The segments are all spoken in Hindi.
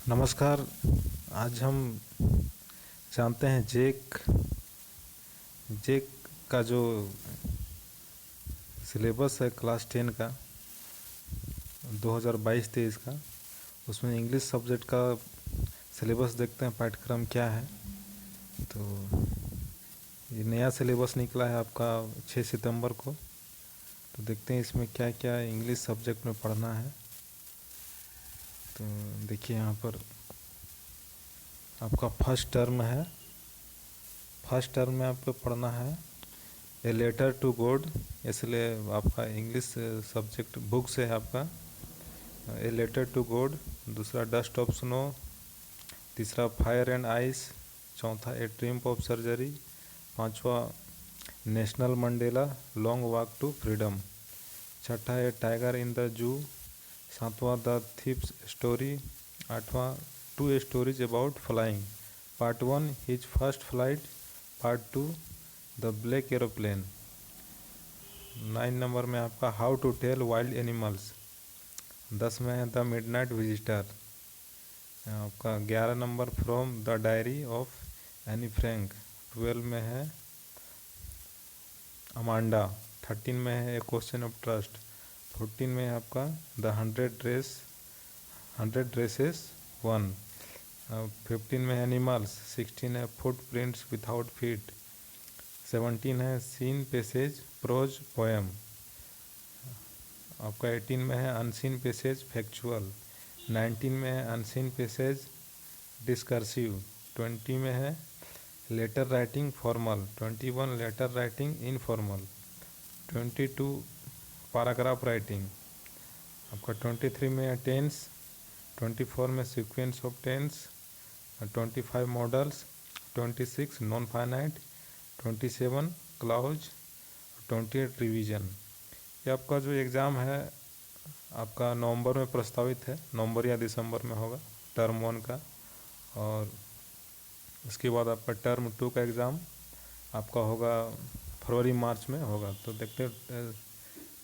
नमस्कार। आज हम जानते हैं जेक जेक का जो सिलेबस है क्लास 10 का 2022-23 का, उसमें इंग्लिश सब्जेक्ट का सिलेबस देखते हैं, पाठ्यक्रम क्या है। तो ये नया सिलेबस निकला है आपका 6 सितंबर को। तो देखते हैं इसमें क्या क्या इंग्लिश सब्जेक्ट में पढ़ना है। तो देखिए यहाँ पर आपका फर्स्ट टर्म है। फर्स्ट टर्म में आपको पढ़ना है ए लेटर टू गॉड, इसलिए आपका इंग्लिश सब्जेक्ट बुक से है आपका ए लेटर टू गॉड। दूसरा डस्ट ऑफ स्नो। तीसरा फायर एंड आइस। चौथा ए ड्रीम ऑफ सर्जरी। पांचवा Nelson Mandela long walk to freedom. छठा है टाइगर इन द जू। सातवां द थीप्स स्टोरी। आठवां two stories about flying. Part 1 his first flight. Part 2 the black aeroplane. 9 number में आपका how to tell wild animals. 10 में है द मिडनाइट विजिटर। आपका 11 number from the diary of Anne Frank. 12 में है अमांडा। 13 में है ए क्वेश्चन ऑफ ट्रस्ट। 14 में है आपका द 100 ड्रेसेस 1। 15 में है एनिमल्स। 16 है फुट प्रिंट्स विदाउट फीट। 17 है सीन पैसेज प्रोज पोएम। आपका 18 में है अनसीन पैसेज फैक्चुअल। 19 में है अनसीन पैसेज डिस्कर्सिव। 20 में है letter writing formal. 21 letter writing informal. 22 paragraph writing. आपका 23 में है टेंस। 24 में sequence of tense. 25 modals. 26 non finite. 27 clause. 28 revision. ये आपका जो एग्ज़ाम है आपका नवंबर में प्रस्तावित है, नवंबर या दिसंबर में होगा टर्म 1 का। और उसके बाद आपका टर्म 2 का एग्ज़ाम आपका होगा फरवरी मार्च में होगा। तो देखते हैं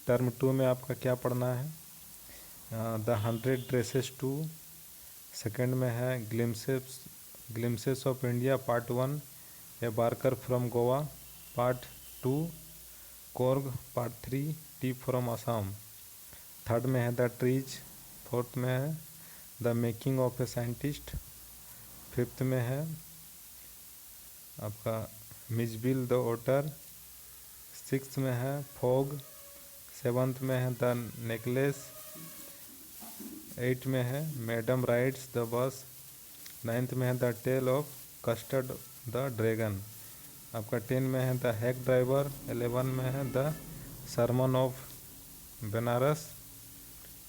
टर्म 2 में आपका क्या पढ़ना है। The 100 dresses 2। सेकेंड में है glimpses of India part 1। A barker from Goa part 2। Coorg part 3 tea from Assam. Third में है द ट्रीज। फोर्थ में है the making of a scientist. Fifth में है आपका मिजबिल द ओटर। सिक्स्थ में है फॉग। सेवन्थ में है द नेकलेस। 8 में है madam rides the bus. 9th में है the tale of custard the dragon. आपका 10 में है द हैक ड्राइवर। 11 में है द सरमन ऑफ बनारस।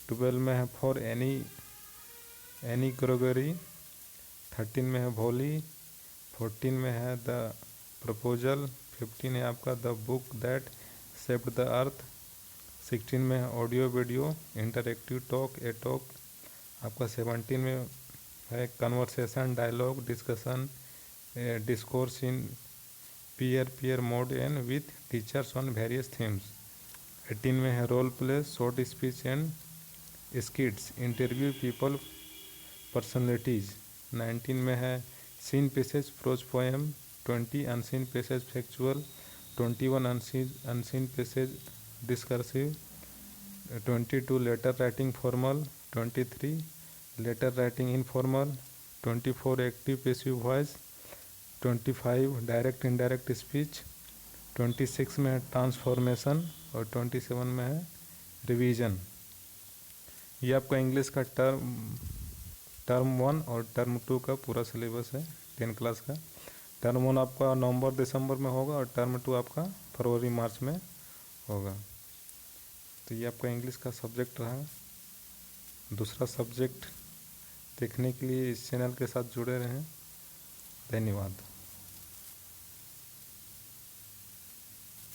12 में है फॉर एनी ग्रोगरी। 13 में है भोली। 14 में है द प्रपोजल। 15 है आपका the book that saved the earth. 16 में है audio video interactive talk a talk. आपका 17 में है conversation dialogue discussion discourse in peer mode and with teachers on various themes. 18 में है role play short speech and skits interview people personalities. 19 में है seen passage prose poem. 20 unseen passage factual. 21 unseen passage discursive. 22 letter writing formal. 23 letter writing informal. 24 active passive voice. 25 direct indirect speech. 26 में है ट्रांसफॉर्मेशन। और 27 में है रिवीजन। ये आपका इंग्लिश का टर्म 1 और टर्म 2 का पूरा सिलेबस है 10 क्लास का। टर्म 1 आपका नवंबर दिसंबर में होगा और टर्म 2 आपका फरवरी मार्च में होगा। तो ये आपका इंग्लिश का सब्जेक्ट रहा। दूसरा सब्जेक्ट देखने के लिए इस चैनल के साथ जुड़े रहें। धन्यवाद।